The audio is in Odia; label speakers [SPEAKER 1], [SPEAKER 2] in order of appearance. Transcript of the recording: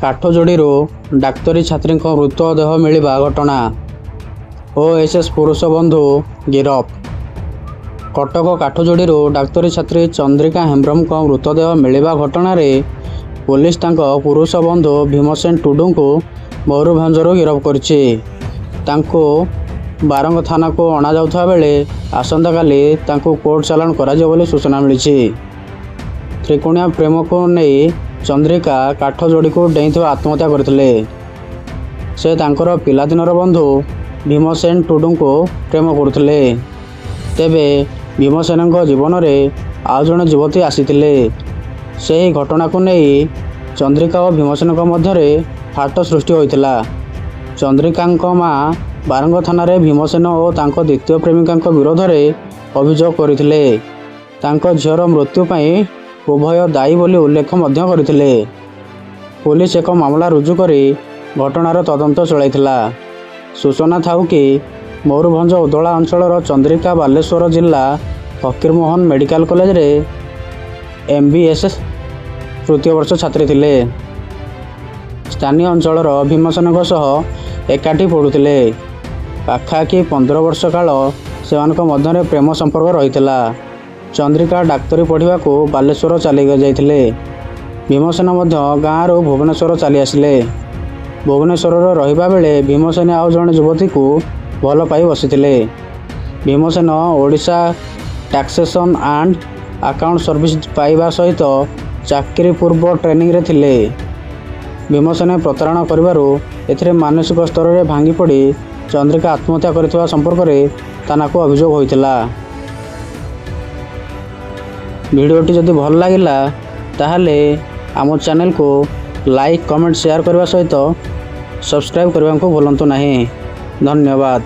[SPEAKER 1] କାଠଯୋଡ଼ିରୁ ଡାକ୍ତରୀ ଛାତ୍ରୀଙ୍କ ମୃତଦେହ ମିଳିବା ଘଟଣା। ଓଏସ୍ଏସ୍ ପୁରୁଷ ବନ୍ଧୁ ଗିରଫ। କଟକ କାଠଯୋଡ଼ିରୁ ଡାକ୍ତରୀ ଛାତ୍ରୀ ଚନ୍ଦ୍ରିକା ହେମ୍ବ୍ରମଙ୍କ ମୃତଦେହ ମିଳିବା ଘଟଣାରେ ପୁଲିସ ତାଙ୍କ ପୁରୁଷ ବନ୍ଧୁ ଭୀମସେନ ଟୁଡୁଙ୍କୁ ମୟୂରଭଞ୍ଜରୁ ଗିରଫ କରିଛି। ତାଙ୍କୁ ବାରଙ୍ଗ ଥାନାକୁ ଅଣାଯାଉଥିବା ବେଳେ ଆସନ୍ତାକାଲି ତାଙ୍କୁ କୋର୍ଟ ଚାଲାଣ କରାଯିବ ବୋଲି ସୂଚନା ମିଳିଛି। ତ୍ରିକୋଣିଆ ପ୍ରେମକୁ ନେଇ ଚନ୍ଦ୍ରିକା କାଠଯୋଡ଼ିକୁ ଡେଇଁଥିବା ଆତ୍ମହତ୍ୟା କରିଥିଲେ। ସେ ତାଙ୍କର ପିଲାଦିନର ବନ୍ଧୁ ଭୀମସେନ ଟୁଡୁଙ୍କୁ ପ୍ରେମ କରୁଥିଲେ। ତେବେ ଭୀମସେନଙ୍କ ଜୀବନରେ ଆଉ ଜଣେ ଯୁବତୀ ଆସିଥିଲେ। ସେହି ଘଟଣାକୁ ନେଇ ଚନ୍ଦ୍ରିକା ଓ ଭୀମସେନଙ୍କ ମଧ୍ୟରେ ଫାଟ ସୃଷ୍ଟି ହୋଇଥିଲା। ଚନ୍ଦ୍ରିକାଙ୍କ ମାଆ ବାରଙ୍ଗ ଥାନାରେ ଭୀମସେନ ଓ ତାଙ୍କ ଦ୍ୱିତୀୟ ପ୍ରେମିକାଙ୍କ ବିରୋଧରେ ଅଭିଯୋଗ କରିଥିଲେ। ତାଙ୍କ ଝିଅର ମୃତ୍ୟୁ ପାଇଁ ଉଭୟ ଦାୟୀ ବୋଲି ଉଲ୍ଲେଖ ମଧ୍ୟ କରିଥିଲେ। ପୁଲିସ ଏକ ମାମଲା ରୁଜୁ କରି ଘଟଣାର ତଦନ୍ତ ଚଳାଇଥିଲା। ସୂଚନା ଥାଉ କି ମୟୂରଭଞ୍ଜ ଉଦଳା ଅଞ୍ଚଳର ଚନ୍ଦ୍ରିକା ବାଲେଶ୍ୱର ଜିଲ୍ଲା ଫକୀରମୋହନ ମେଡିକାଲ କଲେଜରେ MBBS ତୃତୀୟ ବର୍ଷ ଛାତ୍ରୀ ଥିଲେ। ସ୍ଥାନୀୟ ଅଞ୍ଚଳର ଭୀମସେନଙ୍କ ସହ ଏକାଠି ପଢ଼ୁଥିଲେ। ପାଖାପାଖି 15 ବର୍ଷ କାଳ ସେମାନଙ୍କ ମଧ୍ୟରେ ପ୍ରେମ ସମ୍ପର୍କ ରହିଥିଲା। ଚନ୍ଦ୍ରିକା ଡାକ୍ତରୀ ପଢ଼ିବାକୁ ବାଲେଶ୍ୱର ଚାଲି ଯାଇଥିଲେ। ଭୀମସେନ ମଧ୍ୟ ଗାଁରୁ ଭୁବନେଶ୍ୱର ଚାଲି ଆସିଲେ। ଭୁବନେଶ୍ୱରରେ ରହିବା ବେଳେ ଭୀମସେନ ଆଉ ଜଣେ ଯୁବତୀକୁ ଭଲ ପାଇ ବସିଥିଲେ। Bhimsen Odisha taxation and account service ପାଇବା ସହିତ ଚାକିରି ପୂର୍ବ ଟ୍ରେନିଂରେ ଥିଲେ। ଭୀମସେନ ପ୍ରତାରଣା କରିବାରୁ ଏଥିରେ ମାନସିକ ସ୍ତରରେ ଭାଙ୍ଗି ପଡ଼ି ଚନ୍ଦ୍ରିକା ଆତ୍ମହତ୍ୟା କରିଥିବା ସମ୍ପର୍କରେ ଥାନାକୁ ଅଭିଯୋଗ ହୋଇଥିଲା। ଭିଡ଼ିଓଟି ଯଦି ଭଲ ଲାଗିଲା ତାହେଲେ ଆମ ଚ୍ୟାନେଲକୁ ଲାଇକ୍, କମେଣ୍ଟ, ସେୟାର କରିବା ସହିତ ସବସ୍କ୍ରାଇବ୍ କରିବାକୁ ଭୁଲନ୍ତୁ ନାହିଁ। ଧନ୍ୟବାଦ।